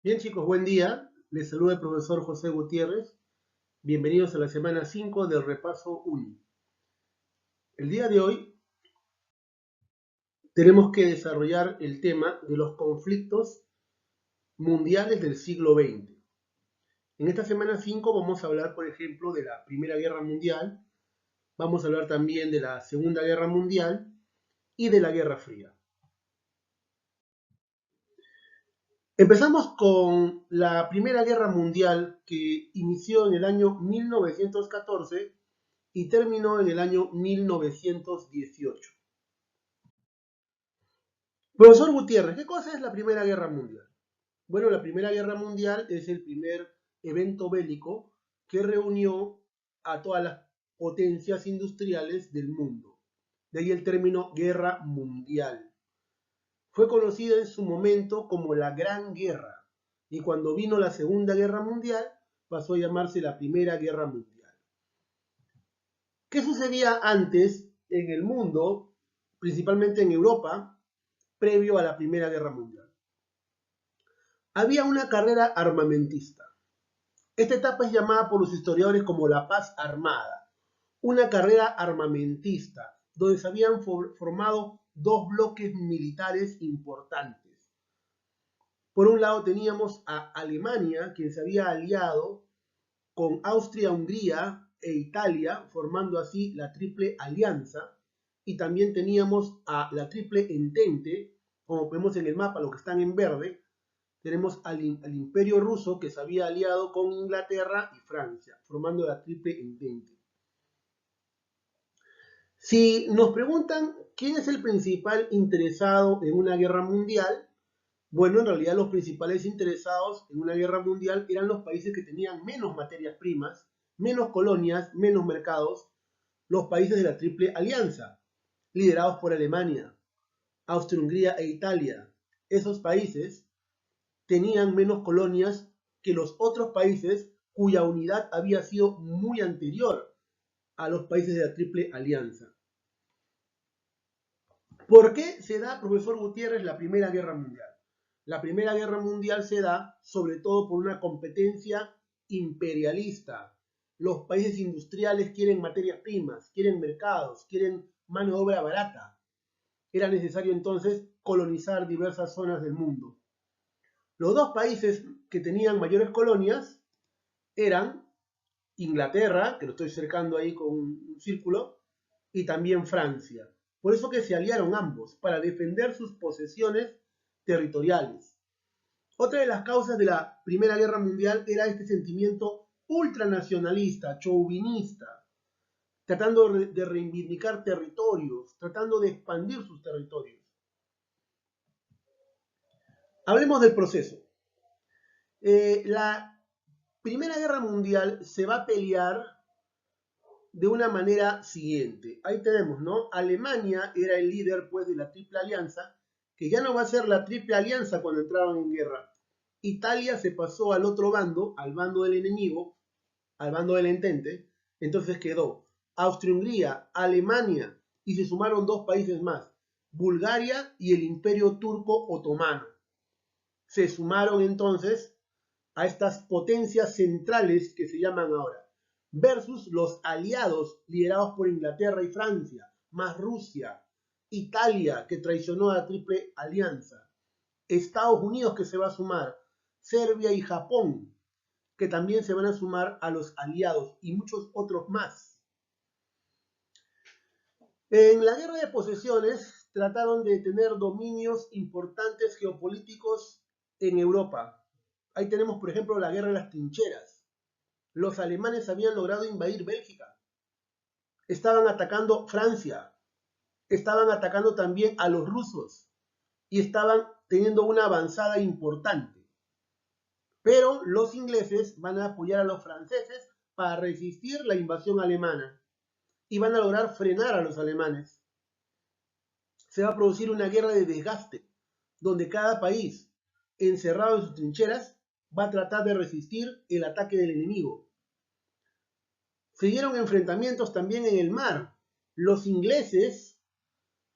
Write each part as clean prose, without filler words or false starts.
Bien chicos, buen día. Les saluda el profesor José Gutiérrez. Bienvenidos a la semana 5 del repaso UNI. El día de hoy tenemos que desarrollar el tema de los conflictos mundiales del siglo XX. En esta semana 5 vamos a hablar, por ejemplo, de la Primera Guerra Mundial, vamos a hablar también de la Segunda Guerra Mundial y de la Guerra Fría. Empezamos con la Primera Guerra Mundial que inició en el año 1914 y terminó en el año 1918. Profesor Gutiérrez, ¿qué cosa es la Primera Guerra Mundial? Bueno, la Primera Guerra Mundial es el primer evento bélico que reunió a todas las potencias industriales del mundo. De ahí el término Guerra Mundial. Fue conocida en su momento como la Gran Guerra y cuando vino la Segunda Guerra Mundial pasó a llamarse la Primera Guerra Mundial. ¿Qué sucedía antes en el mundo, principalmente en Europa, previo a la Primera Guerra Mundial? Había una carrera armamentista. Esta etapa es llamada por los historiadores como la paz armada, una carrera armamentista, donde se habían formado dos bloques militares importantes. Por un lado teníamos a Alemania, quien se había aliado con Austria-Hungría e Italia, formando así la Triple Alianza, y también teníamos a la Triple Entente, como vemos en el mapa, los que están en verde, tenemos al Imperio Ruso que se había aliado con Inglaterra y Francia, formando la Triple Entente. Si nos preguntan quién es el principal interesado en una guerra mundial, bueno, en realidad los principales interesados en una guerra mundial eran los países que tenían menos materias primas, menos colonias, menos mercados, los países de la Triple Alianza, liderados por Alemania, Austria-Hungría e Italia. Esos países tenían menos colonias que los otros países cuya unidad había sido muy anterior a los países de la Triple Alianza. ¿Por qué se da, profesor Gutiérrez, la Primera Guerra Mundial? La Primera Guerra Mundial se da sobre todo por una competencia imperialista. Los países industriales quieren materias primas, quieren mercados, quieren mano de obra barata. Era necesario entonces colonizar diversas zonas del mundo. Los dos países que tenían mayores colonias eran Inglaterra, que lo estoy cercando ahí con un círculo, y también Francia. Por eso que se aliaron ambos, para defender sus posesiones territoriales. Otra de las causas de la Primera Guerra Mundial era este sentimiento ultranacionalista, chauvinista, tratando de reivindicar territorios, tratando de expandir sus territorios. Hablemos del proceso. La Primera Guerra Mundial se va a pelear de una manera siguiente. Ahí tenemos, ¿no? Alemania era el líder, pues, de la Triple Alianza, que ya no va a ser la Triple Alianza cuando entraban en guerra. Italia se pasó al otro bando, al bando del enemigo, al bando del Entente. Entonces quedó Austria-Hungría, Alemania, y se sumaron dos países más, Bulgaria y el Imperio Turco Otomano. Se sumaron entonces a estas potencias centrales que se llaman ahora, versus los aliados liderados por Inglaterra y Francia, más Rusia, Italia, que traicionó a la Triple Alianza, Estados Unidos, que se va a sumar, Serbia y Japón, que también se van a sumar a los aliados, y muchos otros más. En la guerra de posesiones trataron de tener dominios importantes geopolíticos en Europa. Ahí tenemos, por ejemplo, la guerra de las trincheras. Los alemanes habían logrado invadir Bélgica. Estaban atacando Francia. Estaban atacando también a los rusos. Y estaban teniendo una avanzada importante. Pero los ingleses van a apoyar a los franceses para resistir la invasión alemana. Y van a lograr frenar a los alemanes. Se va a producir una guerra de desgaste, donde cada país, encerrado en sus trincheras, va a tratar de resistir el ataque del enemigo. Se dieron enfrentamientos también en el mar. Los ingleses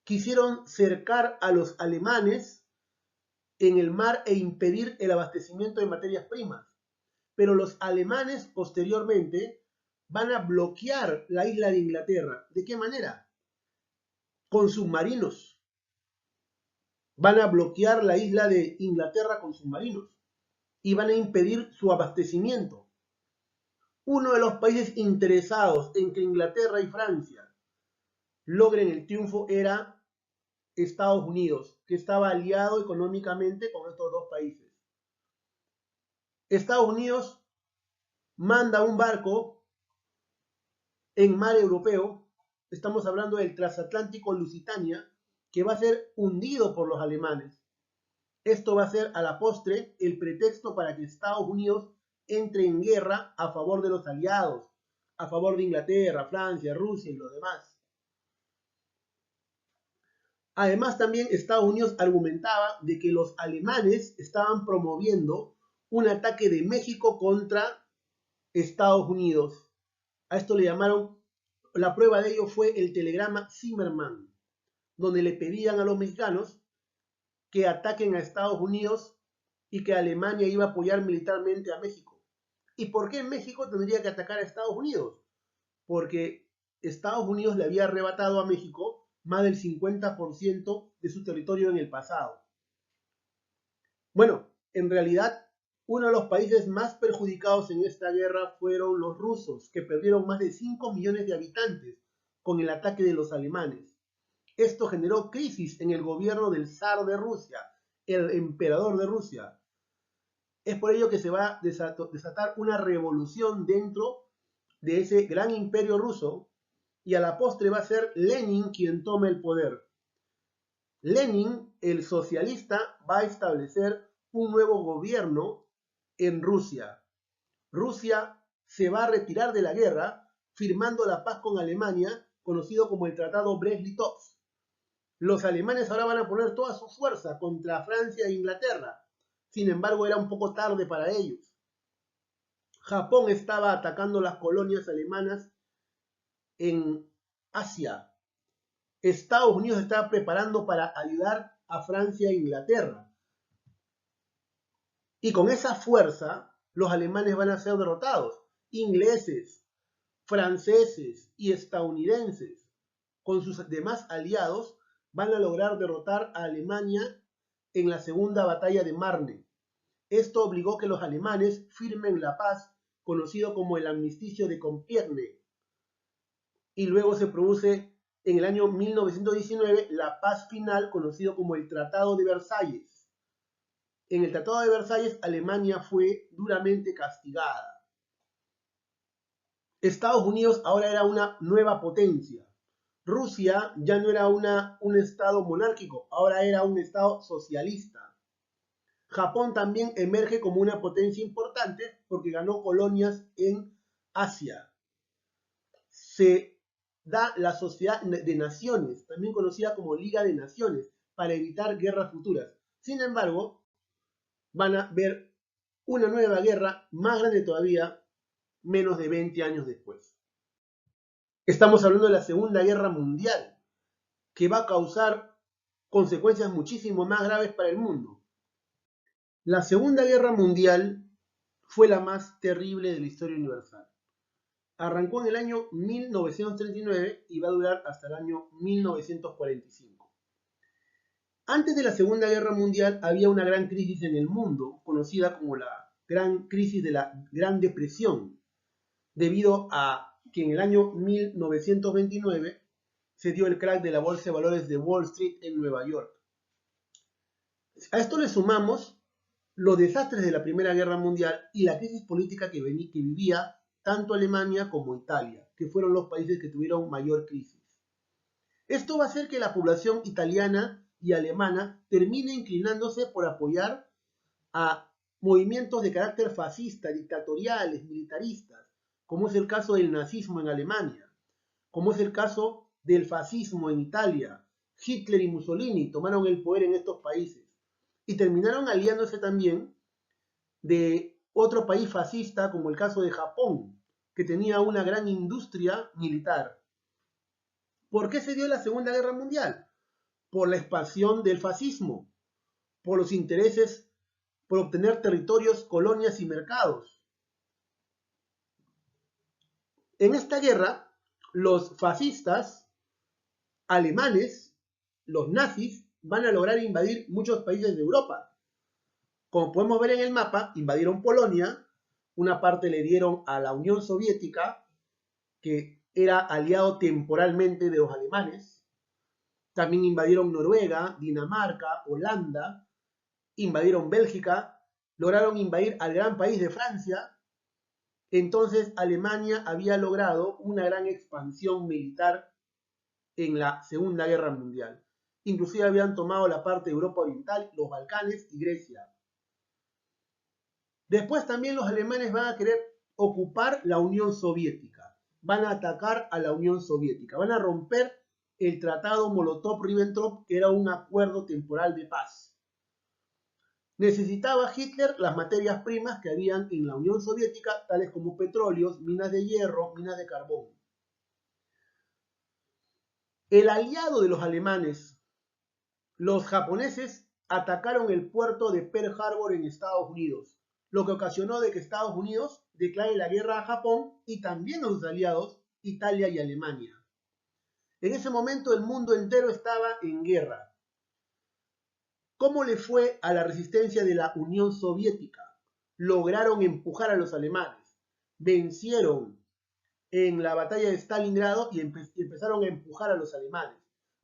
quisieron cercar a los alemanes en el mar e impedir el abastecimiento de materias primas. Pero los alemanes posteriormente van a bloquear la isla de Inglaterra. ¿De qué manera? Con submarinos. Van a bloquear la isla de Inglaterra con submarinos y van a impedir su abastecimiento. Uno de los países interesados en que Inglaterra y Francia logren el triunfo era Estados Unidos, que estaba aliado económicamente con estos dos países. Estados Unidos manda un barco en mar europeo, estamos hablando del transatlántico Lusitania, que va a ser hundido por los alemanes. Esto va a ser a la postre el pretexto para que Estados Unidos entre en guerra a favor de los aliados, a favor de Inglaterra, Francia, Rusia y los demás. Además, también Estados Unidos argumentaba de que los alemanes estaban promoviendo un ataque de México contra Estados Unidos. A esto le llamaron, la prueba de ello fue el telegrama Zimmerman, donde le pedían a los mexicanos que ataquen a Estados Unidos y que Alemania iba a apoyar militarmente a México. ¿Y por qué México tendría que atacar a Estados Unidos? Porque Estados Unidos le había arrebatado a México más del 50% de su territorio en el pasado. Bueno, en realidad, uno de los países más perjudicados en esta guerra fueron los rusos, que perdieron más de 5 millones de habitantes con el ataque de los alemanes. Esto generó crisis en el gobierno del zar de Rusia, el emperador de Rusia. Es por ello que se va a desatar una revolución dentro de ese gran imperio ruso, y a la postre va a ser Lenin quien tome el poder. Lenin, el socialista, va a establecer un nuevo gobierno en Rusia. Rusia se va a retirar de la guerra firmando la paz con Alemania, conocido como el Tratado Brest-Litov. Los alemanes ahora van a poner toda su fuerza contra Francia e Inglaterra. Sin embargo, era un poco tarde para ellos. Japón estaba atacando las colonias alemanas en Asia. Estados Unidos estaba preparando para ayudar a Francia e Inglaterra. Y con esa fuerza, los alemanes van a ser derrotados. Ingleses, franceses y estadounidenses, con sus demás aliados, van a lograr derrotar a Alemania en la segunda batalla de Marne. Esto obligó que los alemanes firmen la paz, conocido como el Armisticio de Compiègne. Y luego se produce en el año 1919 la paz final, conocido como el Tratado de Versalles. En el Tratado de Versalles, Alemania fue duramente castigada. Estados Unidos ahora era una nueva potencia. Rusia ya no era un estado monárquico, ahora era un estado socialista. Japón también emerge como una potencia importante porque ganó colonias en Asia. Se da la Sociedad de Naciones, también conocida como Liga de Naciones, para evitar guerras futuras. Sin embargo, van a ver una nueva guerra más grande todavía, menos de 20 años después. Estamos hablando de la Segunda Guerra Mundial, que va a causar consecuencias muchísimo más graves para el mundo. La Segunda Guerra Mundial fue la más terrible de la historia universal. Arrancó en el año 1939 y va a durar hasta el año 1945. Antes de la Segunda Guerra Mundial había una gran crisis en el mundo, conocida como la gran crisis de la Gran Depresión, debido a que en el año 1929 se dio el crack de la bolsa de valores de Wall Street en Nueva York. A esto le sumamos los desastres de la Primera Guerra Mundial y la crisis política que vivía tanto Alemania como Italia, que fueron los países que tuvieron mayor crisis. Esto va a hacer que la población italiana y alemana termine inclinándose por apoyar a movimientos de carácter fascista, dictatoriales, militaristas, como es el caso del nazismo en Alemania, como es el caso del fascismo en Italia. Hitler y Mussolini tomaron el poder en estos países y terminaron aliándose también de otro país fascista, como el caso de Japón, que tenía una gran industria militar. ¿Por qué se dio la Segunda Guerra Mundial? Por la expansión del fascismo, por los intereses, por obtener territorios, colonias y mercados. En esta guerra, los fascistas alemanes, los nazis, van a lograr invadir muchos países de Europa. Como podemos ver en el mapa, invadieron Polonia, una parte le dieron a la Unión Soviética, que era aliado temporalmente de los alemanes. También invadieron Noruega, Dinamarca, Holanda, invadieron Bélgica, lograron invadir al gran país de Francia. Entonces Alemania había logrado una gran expansión militar en la Segunda Guerra Mundial. Inclusive habían tomado la parte de Europa Oriental, los Balcanes y Grecia. Después también los alemanes van a querer ocupar la Unión Soviética. Van a atacar a la Unión Soviética. Van a romper el tratado Molotov-Ribbentrop, que era un acuerdo temporal de paz. Necesitaba Hitler las materias primas que habían en la Unión Soviética, tales como petróleos, minas de hierro, minas de carbón. El aliado de los alemanes, los japoneses, atacaron el puerto de Pearl Harbor en Estados Unidos, lo que ocasionó de que Estados Unidos declare la guerra a Japón y también a sus aliados, Italia y Alemania. En ese momento el mundo entero estaba en guerra. ¿Cómo le fue a la resistencia de la Unión Soviética? Lograron empujar a los alemanes, vencieron en la batalla de Stalingrado y empezaron a empujar a los alemanes.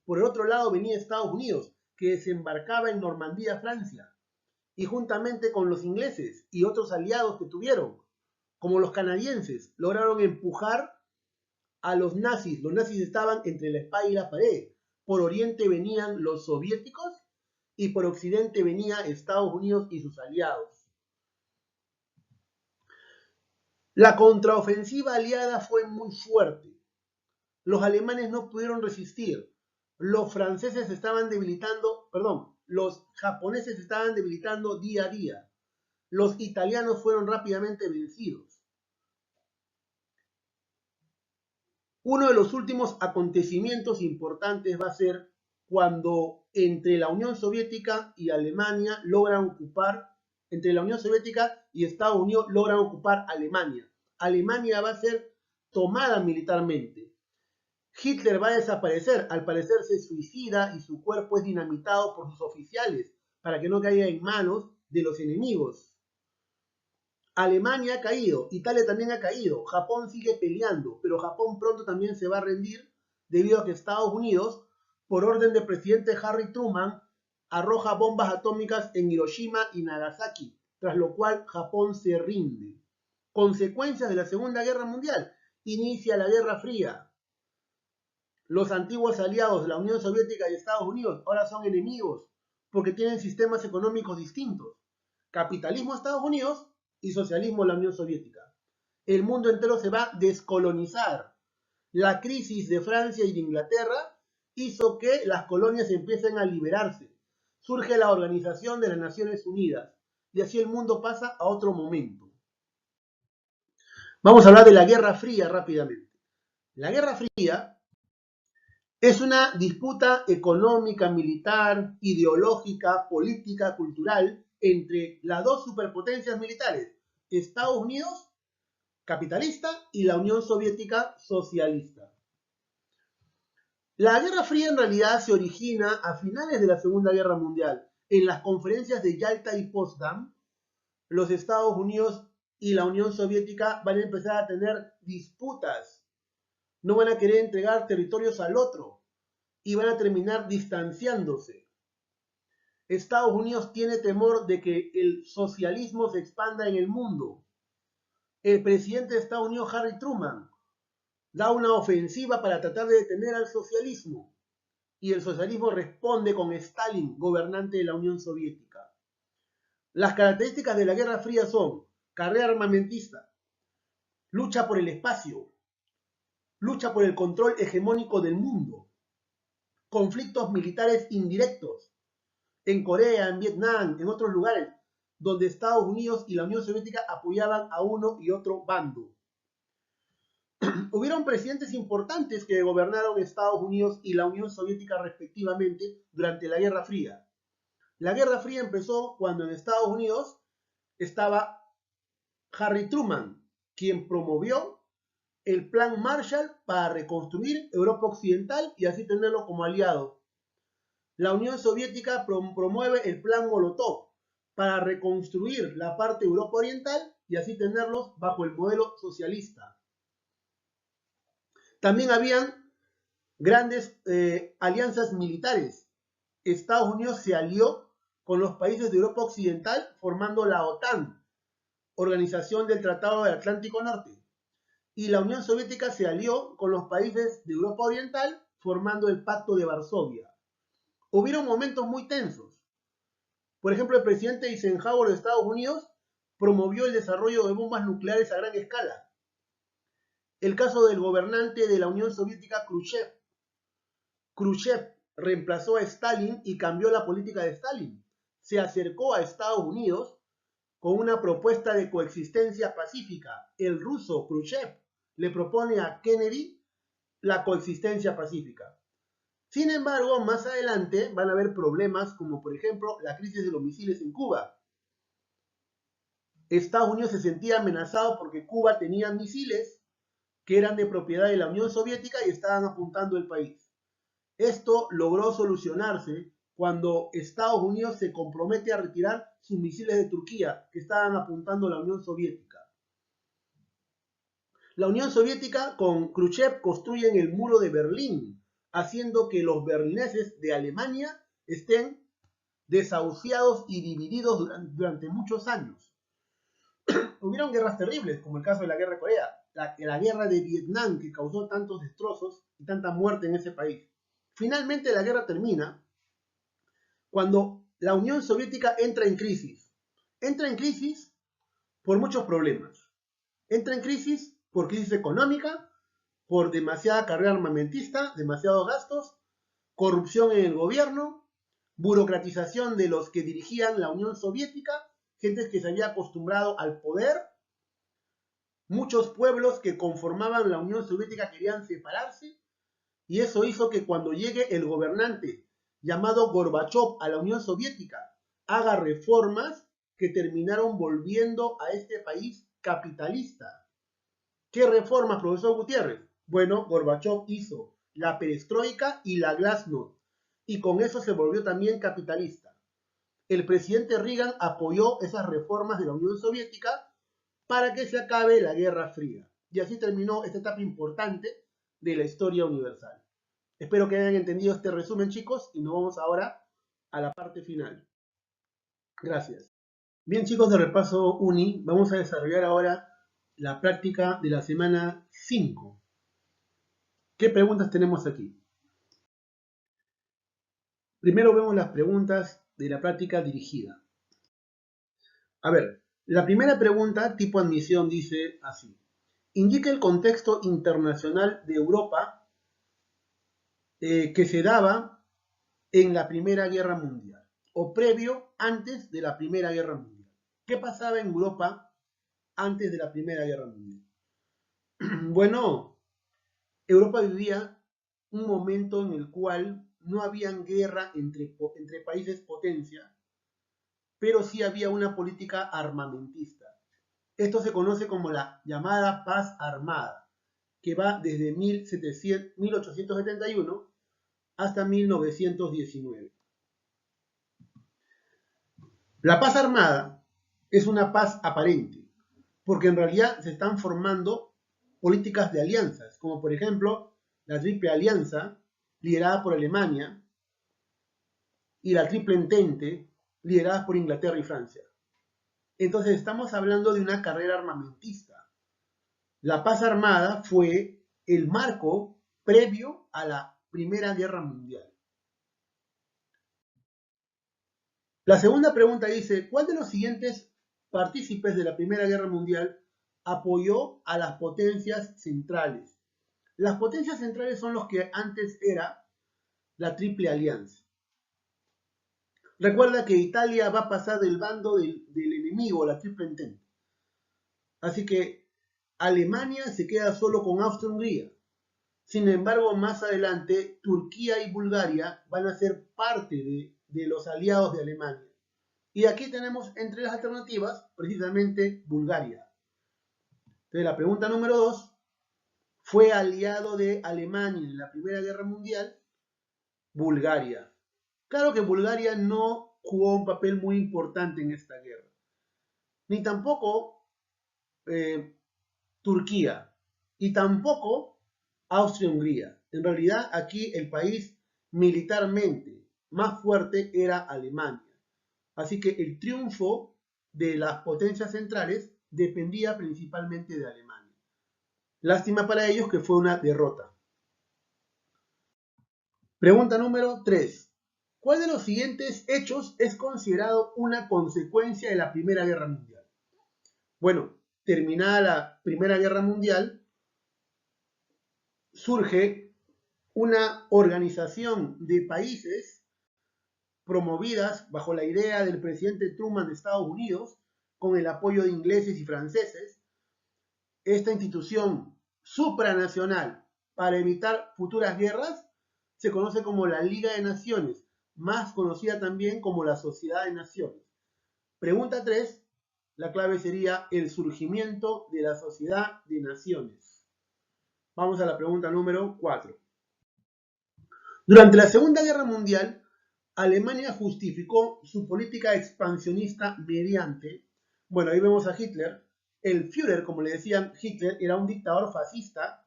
Por el otro lado venía Estados Unidos, que desembarcaba en Normandía, Francia, y juntamente con los ingleses y otros aliados que tuvieron, como los canadienses, lograron empujar a los nazis. Los nazis estaban entre la espada y la pared. Por oriente venían los soviéticos y por occidente venía Estados Unidos y sus aliados. La contraofensiva aliada fue muy fuerte. Los alemanes no pudieron resistir. Los franceses estaban debilitando, los japoneses estaban debilitando día a día. Los italianos fueron rápidamente vencidos. Uno de los últimos acontecimientos importantes va a ser cuando entre la Unión Soviética y Alemania logran ocupar, entre la Unión Soviética y Estados Unidos logran ocupar Alemania. Alemania va a ser tomada militarmente. Hitler va a desaparecer, al parecer se suicida y su cuerpo es dinamitado por sus oficiales para que no caiga en manos de los enemigos. Alemania ha caído, Italia también ha caído, Japón sigue peleando, pero Japón pronto también se va a rendir debido a que Estados Unidos, por orden del presidente Harry Truman, arroja bombas atómicas en Hiroshima y Nagasaki, tras lo cual Japón se rinde. Consecuencias de la Segunda Guerra Mundial. Inicia la Guerra Fría. Los antiguos aliados de la Unión Soviética y Estados Unidos ahora son enemigos porque tienen sistemas económicos distintos. Capitalismo Estados Unidos y socialismo la Unión Soviética. El mundo entero se va a descolonizar. La crisis de Francia y de Inglaterra hizo que las colonias empiecen a liberarse. Surge la Organización de las Naciones Unidas y así el mundo pasa a otro momento. Vamos a hablar de la Guerra Fría rápidamente. La Guerra Fría es una disputa económica, militar, ideológica, política, cultural entre las dos superpotencias militares, Estados Unidos, capitalista, y la Unión Soviética, socialista. La Guerra Fría en realidad se origina a finales de la Segunda Guerra Mundial. En las conferencias de Yalta y Potsdam, los Estados Unidos y la Unión Soviética van a empezar a tener disputas. No van a querer entregar territorios al otro y van a terminar distanciándose. Estados Unidos tiene temor de que el socialismo se expanda en el mundo. El presidente de Estados Unidos, Harry Truman, da una ofensiva para tratar de detener al socialismo y el socialismo responde con Stalin, gobernante de la Unión Soviética. Las características de la Guerra Fría son carrera armamentista, lucha por el espacio, lucha por el control hegemónico del mundo, conflictos militares indirectos en Corea, en Vietnam, en otros lugares, donde Estados Unidos y la Unión Soviética apoyaban a uno y otro bando. Hubieron presidentes importantes que gobernaron Estados Unidos y la Unión Soviética respectivamente durante la Guerra Fría. La Guerra Fría empezó cuando en Estados Unidos estaba Harry Truman, quien promovió el Plan Marshall para reconstruir Europa Occidental y así tenerlo como aliado. La Unión Soviética promueve el Plan Molotov para reconstruir la parte de Europa Oriental y así tenerlos bajo el modelo socialista. También habían grandes alianzas militares. Estados Unidos se alió con los países de Europa Occidental formando la OTAN, Organización del Tratado del Atlántico Norte. Y la Unión Soviética se alió con los países de Europa Oriental formando el Pacto de Varsovia. Hubieron momentos muy tensos. Por ejemplo, el presidente Eisenhower de Estados Unidos promovió el desarrollo de bombas nucleares a gran escala. El caso del gobernante de la Unión Soviética, Khrushchev. Khrushchev reemplazó a Stalin y cambió la política de Stalin. Se acercó a Estados Unidos con una propuesta de coexistencia pacífica. El ruso Khrushchev le propone a Kennedy la coexistencia pacífica. Sin embargo, más adelante van a haber problemas como por ejemplo la crisis de los misiles en Cuba. Estados Unidos se sentía amenazado porque Cuba tenía misiles que eran de propiedad de la Unión Soviética y estaban apuntando el país. Esto logró solucionarse cuando Estados Unidos se compromete a retirar sus misiles de Turquía que estaban apuntando a la Unión Soviética. La Unión Soviética con Khrushchev construyen el muro de Berlín, haciendo que los berlineses de Alemania estén desahuciados y divididos durante muchos años. Hubieron guerras terribles, como el caso de la Guerra de Corea, la guerra de Vietnam, que causó tantos destrozos y tanta muerte en ese país. Finalmente la guerra termina cuando la Unión Soviética entra en crisis. Entra en crisis por muchos problemas. Entra en crisis por crisis económica, por demasiada carrera armamentista, demasiados gastos, corrupción en el gobierno, burocratización de los que dirigían la Unión Soviética, gente que se había acostumbrado al poder, muchos pueblos que conformaban la Unión Soviética querían separarse, y eso hizo que cuando llegue el gobernante llamado Gorbachev a la Unión Soviética, haga reformas que terminaron volviendo a este país capitalista. ¿Qué reformas, profesor Gutiérrez? Bueno, Gorbachev hizo la perestroika y la glasnost, y con eso se volvió también capitalista. El presidente Reagan apoyó esas reformas de la Unión Soviética para que se acabe la Guerra Fría. Y así terminó esta etapa importante de la historia universal. Espero que hayan entendido este resumen, chicos, y nos vamos ahora a la parte final. Gracias. Bien, chicos, de repaso uni, vamos a desarrollar ahora la práctica de la semana 5. ¿Qué preguntas tenemos aquí? Primero vemos las preguntas de la práctica dirigida. A ver, la primera pregunta, tipo admisión, dice así. Indica el contexto internacional de Europa que se daba en la Primera Guerra Mundial, o previo, antes de la Primera Guerra Mundial. ¿Qué pasaba en Europa antes de la Primera Guerra Mundial? Bueno, Europa vivía un momento en el cual no había guerra entre países potencia, pero sí había una política armamentista. Esto se conoce como la llamada paz armada, que va desde 1871 hasta 1919. La paz armada es una paz aparente, porque en realidad se están formando políticas de alianzas, como por ejemplo la Triple Alianza, liderada por Alemania, y la Triple Entente, lideradas por Inglaterra y Francia. Entonces estamos hablando de una carrera armamentista. La paz armada fue el marco previo a la Primera Guerra Mundial. La segunda pregunta dice, ¿cuál de los siguientes partícipes de la Primera Guerra Mundial apoyó a las potencias centrales? Las potencias centrales son los que antes era la Triple Alianza. Recuerda que Italia va a pasar del bando del enemigo, la Triple Entente. Así que Alemania se queda solo con Austria-Hungría. Sin embargo, más adelante, Turquía y Bulgaria van a ser parte de de los aliados de Alemania. Y aquí tenemos entre las alternativas precisamente Bulgaria. Entonces la pregunta número 2, ¿fue aliado de Alemania en la Primera Guerra Mundial? Bulgaria. Claro que Bulgaria no jugó un papel muy importante en esta guerra, ni tampoco Turquía, y tampoco Austria-Hungría. En realidad aquí el país militarmente más fuerte era Alemania. Así que el triunfo de las potencias centrales dependía principalmente de Alemania. Lástima para ellos que fue una derrota. Pregunta número 3. ¿Cuál de los siguientes hechos es considerado una consecuencia de la Primera Guerra Mundial? Bueno, terminada la Primera Guerra Mundial, surge una organización de países promovidas bajo la idea del presidente Truman de Estados Unidos, con el apoyo de ingleses y franceses. Esta institución supranacional para evitar futuras guerras se conoce como la Liga de Naciones, más conocida también como la Sociedad de Naciones. Pregunta 3, la clave sería el surgimiento de la Sociedad de Naciones. Vamos a la pregunta número 4. Durante la Segunda Guerra Mundial, Alemania justificó su política expansionista mediante, bueno, ahí vemos a Hitler. El Führer, como le decían, Hitler era un dictador fascista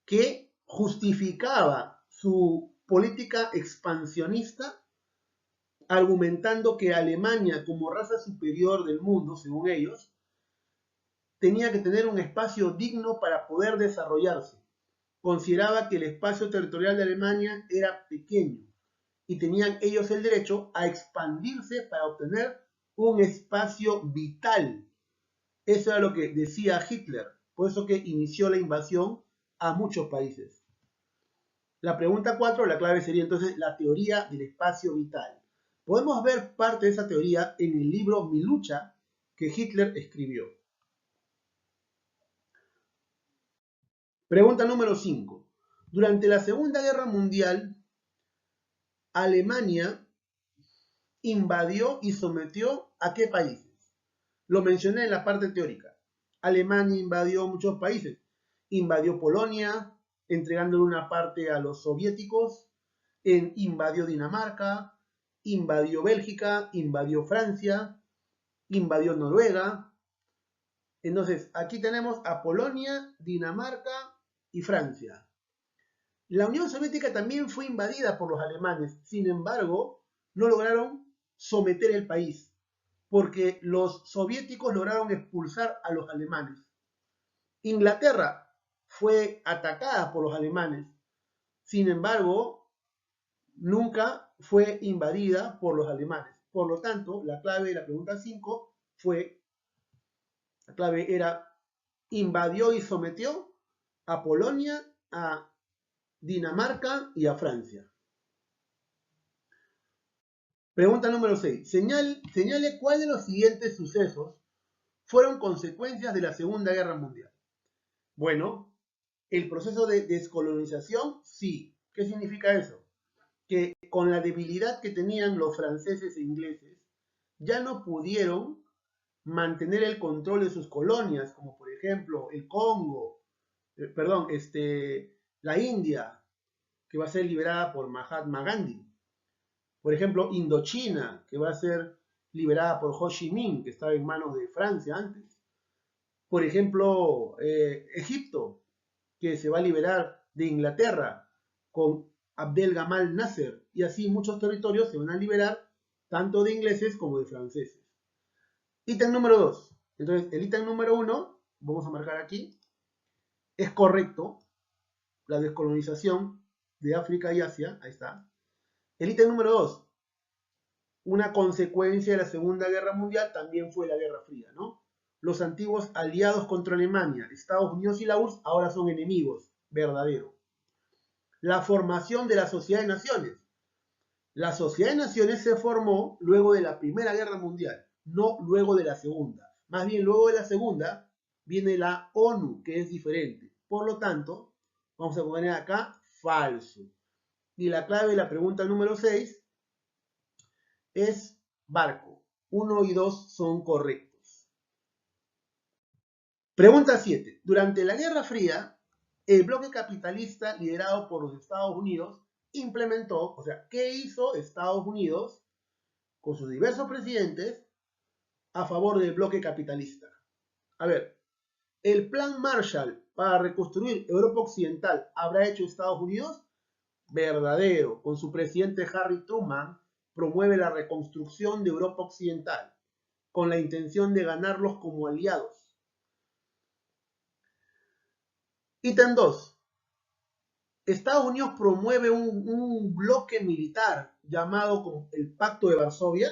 que justificaba su política expansionista argumentando que Alemania, como raza superior del mundo, según ellos, tenía que tener un espacio digno para poder desarrollarse. Consideraba que el espacio territorial de Alemania era pequeño y tenían ellos el derecho a expandirse para obtener un espacio vital. Eso era lo que decía Hitler, por eso que inició la invasión a muchos países. La pregunta 4, la clave sería entonces la teoría del espacio vital. Podemos ver parte de esa teoría en el libro Mi lucha que Hitler escribió. Pregunta número 5. Durante la Segunda Guerra Mundial, Alemania invadió y sometió ¿a qué países? Lo mencioné en la parte teórica. Alemania invadió muchos países. Invadió Polonia, entregándole una parte a los soviéticos. Invadió Dinamarca, invadió Bélgica, invadió Francia, invadió Noruega. Entonces, aquí tenemos a Polonia, Dinamarca y Francia. La Unión Soviética también fue invadida por los alemanes. Sin embargo, no lograron someter el país, porque los soviéticos lograron expulsar a los alemanes. Inglaterra fue atacada por los alemanes. Sin embargo, nunca fue invadida por los alemanes. Por lo tanto, la clave de la pregunta 5 fue, la clave era, invadió y sometió a Polonia, a Dinamarca y a Francia. Pregunta número 6. Señale cuál de los siguientes sucesos fueron consecuencias de la Segunda Guerra Mundial. Bueno, el proceso de descolonización, sí. ¿Qué significa eso? Que con la debilidad que tenían los franceses e ingleses, ya no pudieron mantener el control de sus colonias, como por ejemplo el Congo, la India, que va a ser liberada por Mahatma Gandhi. Por ejemplo, Indochina, que va a ser liberada por Ho Chi Minh, que estaba en manos de Francia antes. Por ejemplo, Egipto, que se va a liberar de Inglaterra con Abdel Gamal Nasser. Y así muchos territorios se van a liberar tanto de ingleses como de franceses. Ítem número 2. Entonces, el ítem número 1, vamos a marcar aquí, es correcto. La descolonización de África y Asia, ahí está. El ítem número 2, una consecuencia de la Segunda Guerra Mundial también fue la Guerra Fría, ¿no? Los antiguos aliados contra Alemania, Estados Unidos y la URSS, ahora son enemigos, verdadero. La formación de la Sociedad de Naciones. La Sociedad de Naciones se formó luego de la Primera Guerra Mundial, no luego de la Segunda. Más bien, luego de la Segunda viene la ONU, que es diferente. Por lo tanto, vamos a poner acá falso. Y la clave de la pregunta número 6 es barco. 1 y 2 son correctos. Pregunta 7. Durante la Guerra Fría, el bloque capitalista liderado por los Estados Unidos implementó, o sea, ¿qué hizo Estados Unidos con sus diversos presidentes a favor del bloque capitalista? A ver, ¿el plan Marshall para reconstruir Europa Occidental habrá hecho Estados Unidos? Verdadero. Con su presidente Harry Truman promueve la reconstrucción de Europa Occidental con la intención de ganarlos como aliados. Ítem 2. Estados Unidos promueve un bloque militar llamado como el Pacto de Varsovia.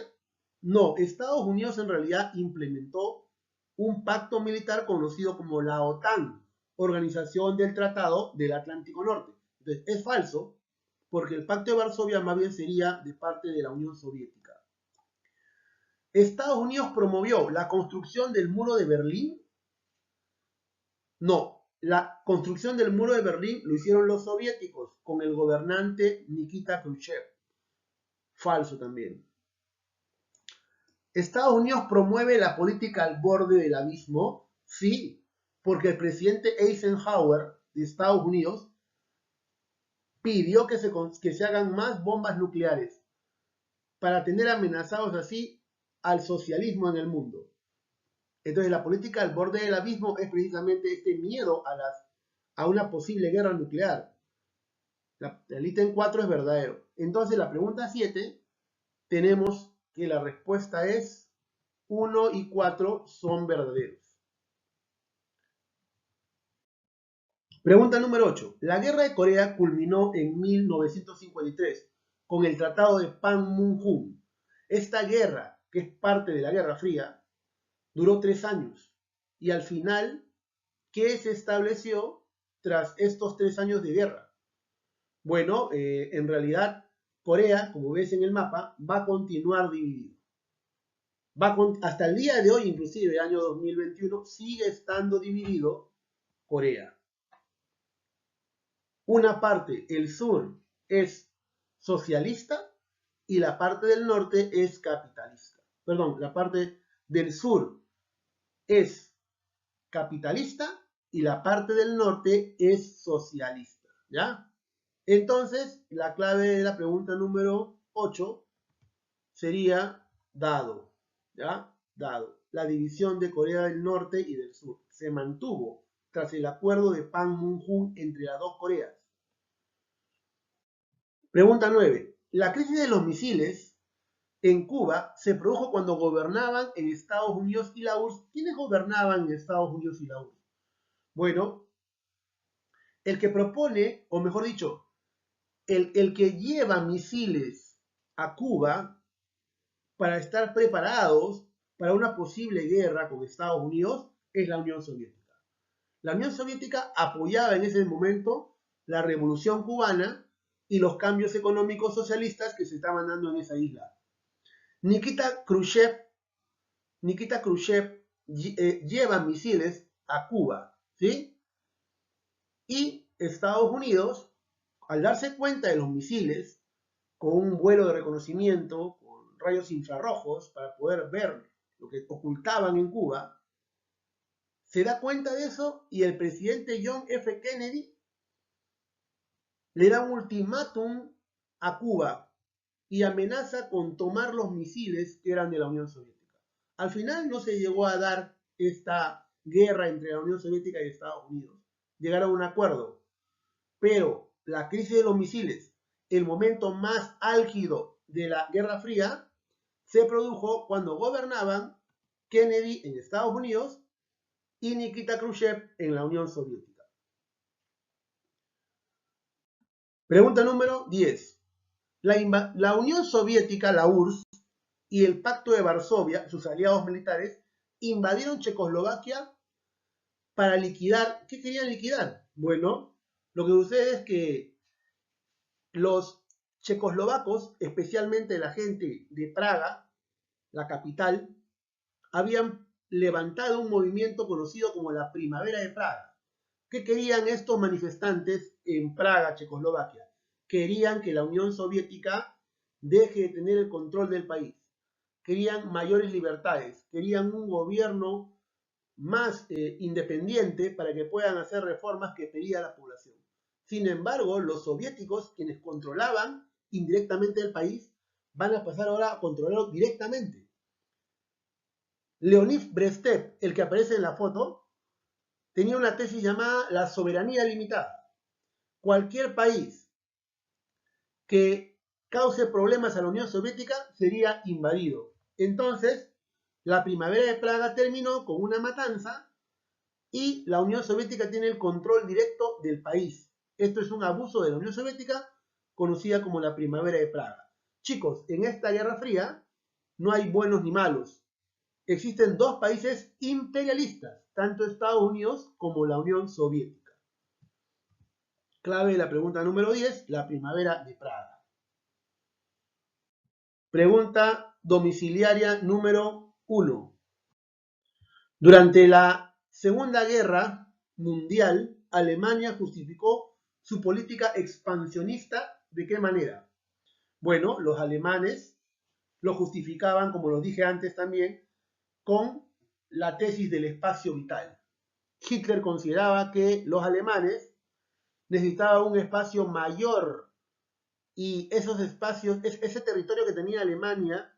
No, Estados Unidos en realidad implementó un pacto militar conocido como la OTAN, Organización del Tratado del Atlántico Norte. Entonces, es falso, porque el Pacto de Varsovia más bien sería de parte de la Unión Soviética. ¿Estados Unidos promovió la construcción del muro de Berlín? No, la construcción del muro de Berlín lo hicieron los soviéticos con el gobernante Nikita Khrushchev. Falso también. ¿Estados Unidos promueve la política al borde del abismo? Sí, porque el presidente Eisenhower de Estados Unidos pidió que se hagan más bombas nucleares para tener amenazados así al socialismo en el mundo. Entonces la política al borde del abismo es precisamente este miedo a una posible guerra nuclear. El ítem 4 es verdadero. Entonces la pregunta 7 tenemos que la respuesta es 1 y 4 son verdaderos. Pregunta número 8. La guerra de Corea culminó en 1953 con el Tratado de Panmunjom. Esta guerra, que es parte de la Guerra Fría, duró 3 años. Y al final, ¿qué se estableció tras estos 3 años de guerra? Bueno, en realidad Corea, como ves en el mapa, va a continuar dividido. Hasta el día de hoy, inclusive año 2021, sigue estando dividido Corea. Una parte, el sur, es socialista y la parte del norte es capitalista. Perdón, la parte del sur es capitalista y la parte del norte es socialista. ¿Ya? Entonces, la clave de la pregunta número 8 sería dado. ¿Ya? Dado. La división de Corea del Norte y del Sur se mantuvo tras el acuerdo de Panmunjom entre las dos Coreas. Pregunta 9. La crisis de los misiles en Cuba se produjo cuando gobernaban en Estados Unidos y la URSS. ¿Quiénes gobernaban en Estados Unidos y la URSS? Bueno, el que propone, o mejor dicho, el que lleva misiles a Cuba para estar preparados para una posible guerra con Estados Unidos es la Unión Soviética. La Unión Soviética apoyaba en ese momento la revolución cubana y los cambios económicos socialistas que se estaban dando en esa isla. Nikita Khrushchev lleva misiles a Cuba, ¿sí? Y Estados Unidos, al darse cuenta de los misiles, con un vuelo de reconocimiento, con rayos infrarrojos para poder ver lo que ocultaban en Cuba, se da cuenta de eso y el presidente John F. Kennedy le da un ultimátum a Cuba y amenaza con tomar los misiles que eran de la Unión Soviética. Al final no se llegó a dar esta guerra entre la Unión Soviética y Estados Unidos. Llegaron a un acuerdo. Pero la crisis de los misiles, el momento más álgido de la Guerra Fría, se produjo cuando gobernaban Kennedy en Estados Unidos y Nikita Khrushchev en la Unión Soviética. Pregunta número 10. La Unión Soviética, la URSS, y el Pacto de Varsovia, sus aliados militares, invadieron Checoslovaquia para liquidar. ¿Qué querían liquidar? Bueno, lo que sucede es que los checoslovacos, especialmente la gente de Praga, la capital, habían levantado un movimiento conocido como la Primavera de Praga. ¿Qué querían estos manifestantes en Praga, Checoslovaquia? Querían que la Unión Soviética deje de tener el control del país. Querían mayores libertades, querían un gobierno más independiente para que puedan hacer reformas que pedía la población. Sin embargo, los soviéticos, quienes controlaban indirectamente el país, van a pasar ahora a controlarlo directamente. Leonid Brezhnev, el que aparece en la foto, tenía una tesis llamada la soberanía limitada. Cualquier país que cause problemas a la Unión Soviética sería invadido. Entonces, la primavera de Praga terminó con una matanza y la Unión Soviética tiene el control directo del país. Esto es un abuso de la Unión Soviética, conocida como la primavera de Praga. Chicos, en esta Guerra Fría no hay buenos ni malos. Existen dos países imperialistas, tanto Estados Unidos como la Unión Soviética. Clave de la pregunta número 10, la primavera de Praga. Pregunta domiciliaria número 1. Durante la Segunda Guerra Mundial, Alemania justificó su política expansionista. ¿De qué manera? Bueno, los alemanes lo justificaban, como lo dije antes también, con la tesis del espacio vital. Hitler consideraba que los alemanes necesitaban un espacio mayor y esos espacios, ese territorio que tenía Alemania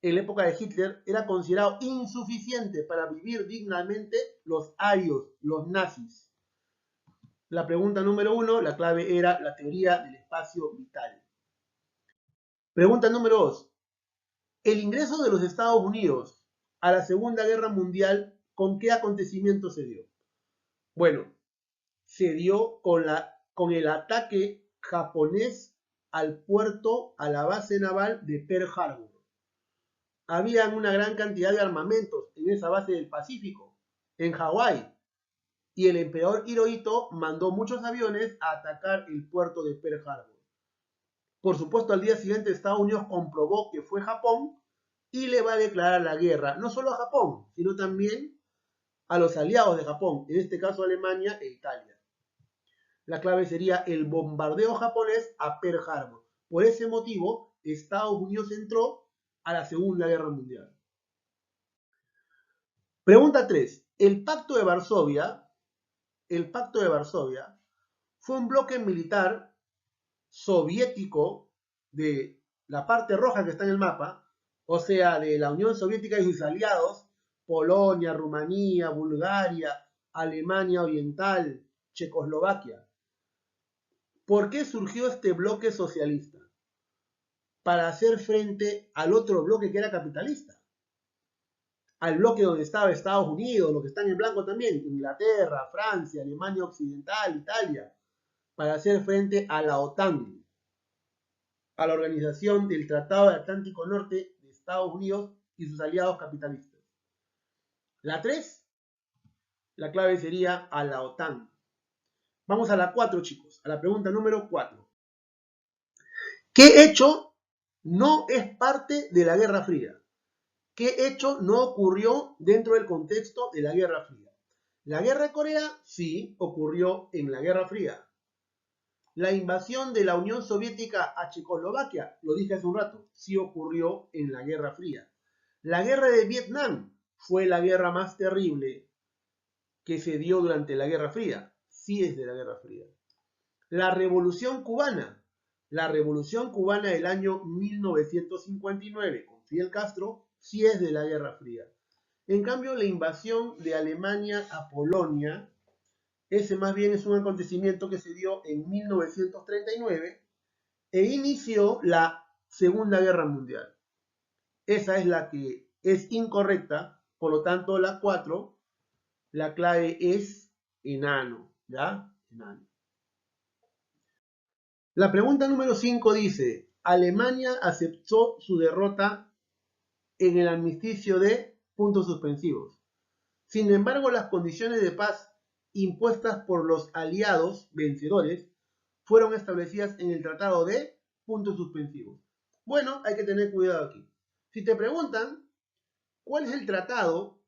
en la época de Hitler era considerado insuficiente para vivir dignamente los arios, los nazis. La pregunta número 1, la clave era la teoría del espacio vital. Pregunta número 2. El ingreso de los Estados Unidos a la Segunda Guerra Mundial, ¿con qué acontecimiento se dio? Bueno, se dio con el ataque japonés al puerto, a la base naval de Pearl Harbor. Había una gran cantidad de armamentos en esa base del Pacífico, en Hawái, y el emperador Hirohito mandó muchos aviones a atacar el puerto de Pearl Harbor. Por supuesto, al día siguiente Estados Unidos comprobó que fue Japón y le va a declarar la guerra, no solo a Japón, sino también a los aliados de Japón, en este caso Alemania e Italia. La clave sería el bombardeo japonés a Pearl Harbor. Por ese motivo, Estados Unidos entró a la Segunda Guerra Mundial. Pregunta 3. El Pacto de Varsovia fue un bloque militar soviético de la parte roja que está en el mapa, o sea, de la Unión Soviética y sus aliados, Polonia, Rumanía, Bulgaria, Alemania Oriental, Checoslovaquia. ¿Por qué surgió este bloque socialista? Para hacer frente al otro bloque que era capitalista. Al bloque donde estaba Estados Unidos, los que están en blanco también, Inglaterra, Francia, Alemania Occidental, Italia, para hacer frente a la OTAN, a la Organización del Tratado del Atlántico Norte de Estados Unidos y sus aliados capitalistas. La 3, la clave sería a la OTAN. Vamos a la 4, chicos, a la pregunta número 4. ¿Qué hecho no es parte de la Guerra Fría? ¿Qué hecho no ocurrió dentro del contexto de la Guerra Fría? La Guerra de Corea sí ocurrió en la Guerra Fría. La invasión de la Unión Soviética a Checoslovaquia, lo dije hace un rato, sí ocurrió en la Guerra Fría. La Guerra de Vietnam fue la guerra más terrible que se dio durante la Guerra Fría. Sí es de la Guerra Fría. La Revolución Cubana del año 1959 con Fidel Castro, sí es de la Guerra Fría. En cambio, la invasión de Alemania a Polonia, ese más bien es un acontecimiento que se dio en 1939 e inició la Segunda Guerra Mundial. Esa es la que es incorrecta, por lo tanto la 4, la clave es enano, ¿ya? Enano. La pregunta número 5 dice, Alemania aceptó su derrota en el armisticio de puntos suspensivos. Sin embargo, las condiciones de paz impuestas por los aliados vencedores fueron establecidas en el tratado de puntos suspensivos. Bueno, hay que tener cuidado aquí. Si te preguntan cuál es el tratado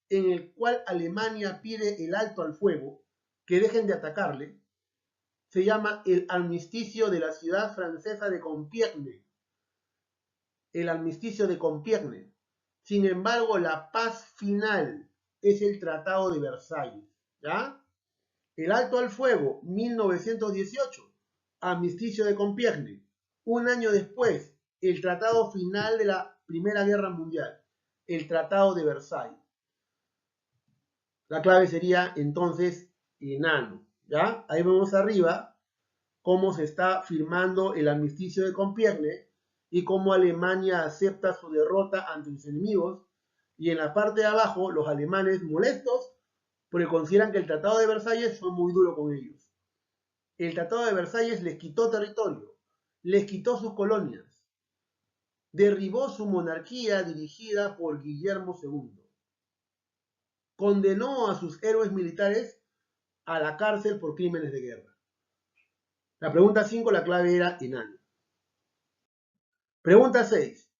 en el cual Alemania pide el alto al fuego, que dejen de atacarle, se llama el armisticio de la ciudad francesa de Compiègne. el armisticio de Compiègne. Sin embargo, la paz final es el Tratado de Versalles, ¿ya? El alto al fuego, 1918, armisticio de Compiègne. Un año después, el tratado final de la Primera Guerra Mundial, el Tratado de Versalles. La clave sería entonces enano, ¿ya? Ahí vemos arriba cómo se está firmando el armisticio de Compiègne y cómo Alemania acepta su derrota ante sus enemigos. Y en la parte de abajo, los alemanes molestos porque consideran que el Tratado de Versalles fue muy duro con ellos. El Tratado de Versalles les quitó territorio, les quitó sus colonias, derribó su monarquía dirigida por Guillermo II, condenó a sus héroes militares a la cárcel por crímenes de guerra. La pregunta 5, la clave era enano. Pregunta 6.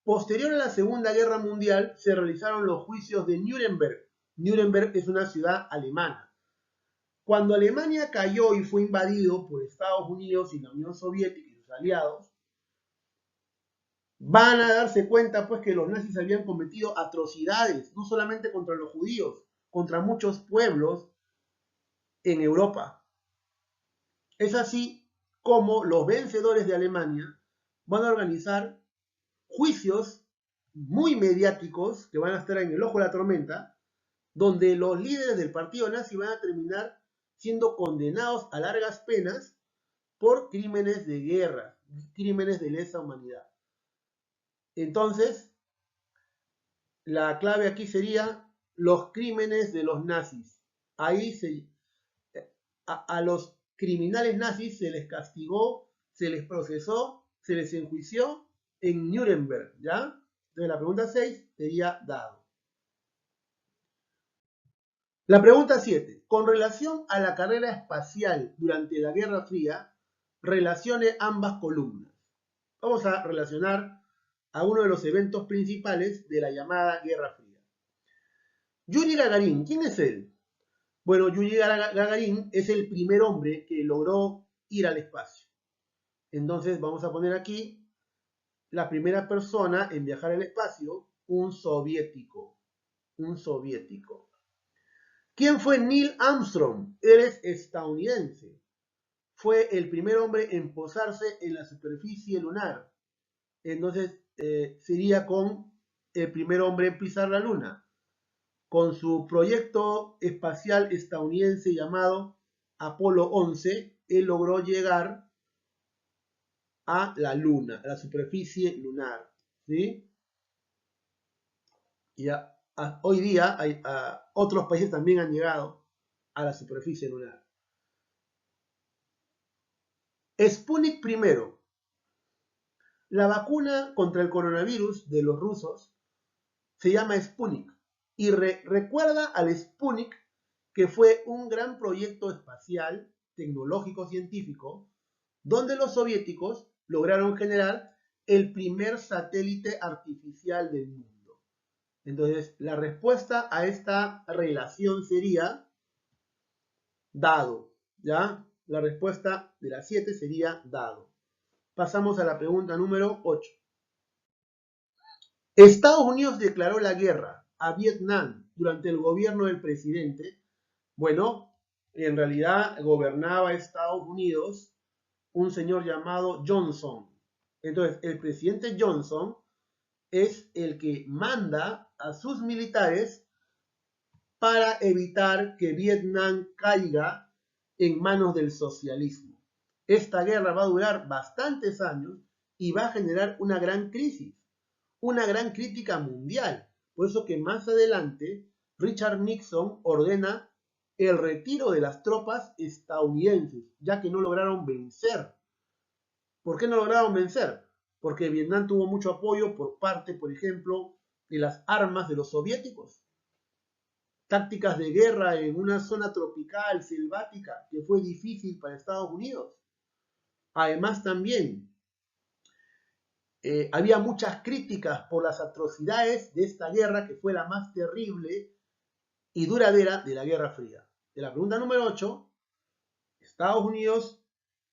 Posterior a la Segunda Guerra Mundial se realizaron los juicios de Nuremberg. Nuremberg es una ciudad alemana. Cuando Alemania cayó y fue invadido por Estados Unidos y la Unión Soviética y sus aliados, van a darse cuenta pues que los nazis habían cometido atrocidades, no solamente contra los judíos, contra muchos pueblos en Europa. Es así como los vencedores de Alemania van a organizar juicios muy mediáticos que van a estar en el ojo de la tormenta, donde los líderes del partido nazi van a terminar siendo condenados a largas penas por crímenes de guerra, crímenes de lesa humanidad. Entonces, la clave aquí sería los crímenes de los nazis. Ahí a los criminales nazis se les castigó, se les procesó, se les enjuició en Nuremberg, ¿ya? Entonces la pregunta 6 sería dado. La pregunta 7. Con relación a la carrera espacial durante la Guerra Fría, relacione ambas columnas. Vamos a relacionar a uno de los eventos principales de la llamada Guerra Fría. Yuri Gagarin, ¿quién es él? Bueno, Yuri Gagarin es el primer hombre que logró ir al espacio. Entonces vamos a poner aquí la primera persona en viajar al espacio, un soviético. Un soviético. ¿Quién fue Neil Armstrong? Él es estadounidense. Fue el primer hombre en posarse en la superficie lunar. Entonces sería con el primer hombre en pisar la luna. Con su proyecto espacial estadounidense llamado Apolo 11, él logró llegar a la luna, a la superficie lunar, ¿sí? Y hoy día otros países también han llegado a la superficie lunar. Sputnik I. La vacuna contra el coronavirus de los rusos se llama Sputnik y recuerda al Sputnik, que fue un gran proyecto espacial, tecnológico, científico, donde los soviéticos lograron generar el primer satélite artificial del mundo. Entonces, la respuesta a esta relación sería dado, ¿ya? La respuesta de la 7 sería dado. Pasamos a la pregunta número 8. Estados Unidos declaró la guerra a Vietnam durante el gobierno del presidente. Bueno, en realidad gobernaba Estados Unidos un señor llamado Johnson. Entonces, el presidente Johnson es el que manda a sus militares para evitar que Vietnam caiga en manos del socialismo. Esta guerra va a durar bastantes años y va a generar una gran crisis, una gran crítica mundial. Por eso que más adelante Richard Nixon ordena el retiro de las tropas estadounidenses, ya que no lograron vencer. ¿Por qué no lograron vencer? Porque Vietnam tuvo mucho apoyo por parte, por ejemplo, de las armas de los soviéticos. Tácticas de guerra en una zona tropical, selvática, que fue difícil para Estados Unidos. Además también había muchas críticas por las atrocidades de esta guerra, que fue la más terrible y duradera de la Guerra Fría. De la pregunta número 8, Estados Unidos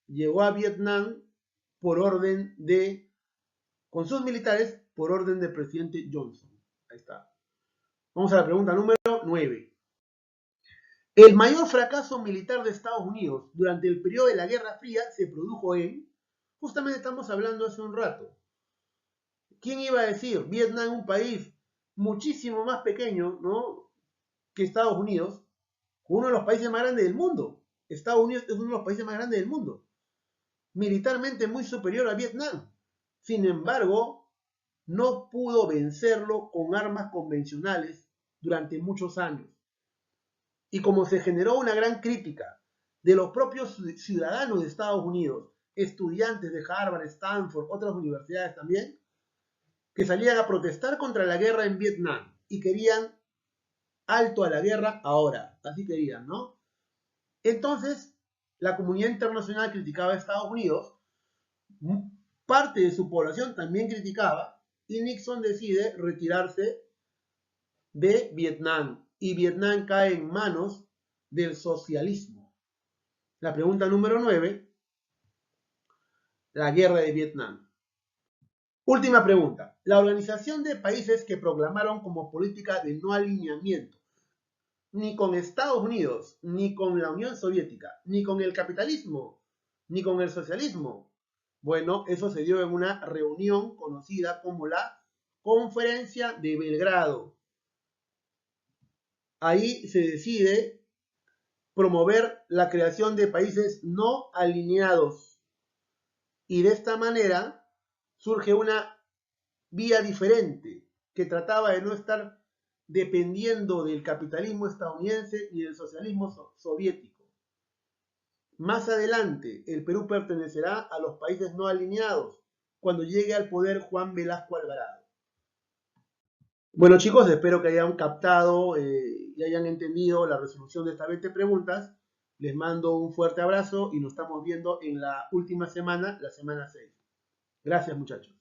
llegó a Vietnam por orden de con sus militares por orden del presidente Johnson. Ahí está. Vamos a la pregunta número 9. El mayor fracaso militar de Estados Unidos durante el periodo de la Guerra Fría se produjo en, justamente estamos hablando hace un rato. ¿Quién iba a decir? Vietnam, un país muchísimo más pequeño, ¿no?, que Estados Unidos, uno de los países más grandes del mundo. Estados Unidos es uno de los países más grandes del mundo, militarmente muy superior a Vietnam. Sin embargo, no pudo vencerlo con armas convencionales durante muchos años. Y como se generó una gran crítica de los propios ciudadanos de Estados Unidos, estudiantes de Harvard, Stanford, otras universidades también, que salían a protestar contra la guerra en Vietnam y querían alto a la guerra ahora, así querían, ¿no? Entonces, la comunidad internacional criticaba a Estados Unidos, parte de su población también criticaba, y Nixon decide retirarse de Vietnam, y Vietnam cae en manos del socialismo. La pregunta número 9, la guerra de Vietnam. Última pregunta. La Organización de Países que proclamaron como política de no alineamiento ni con Estados Unidos, ni con la Unión Soviética, ni con el capitalismo, ni con el socialismo. Bueno, eso se dio en una reunión conocida como la Conferencia de Belgrado. Ahí se decide promover la creación de países no alineados. Y de esta manera surge una vía diferente que trataba de no estar dependiendo del capitalismo estadounidense y del socialismo soviético. Más adelante, el Perú pertenecerá a los países no alineados cuando llegue al poder Juan Velasco Alvarado. Bueno, chicos, espero que hayan captado y hayan entendido la resolución de estas 20 preguntas. Les mando un fuerte abrazo y nos estamos viendo en la última semana, la semana 6. Gracias, muchachos.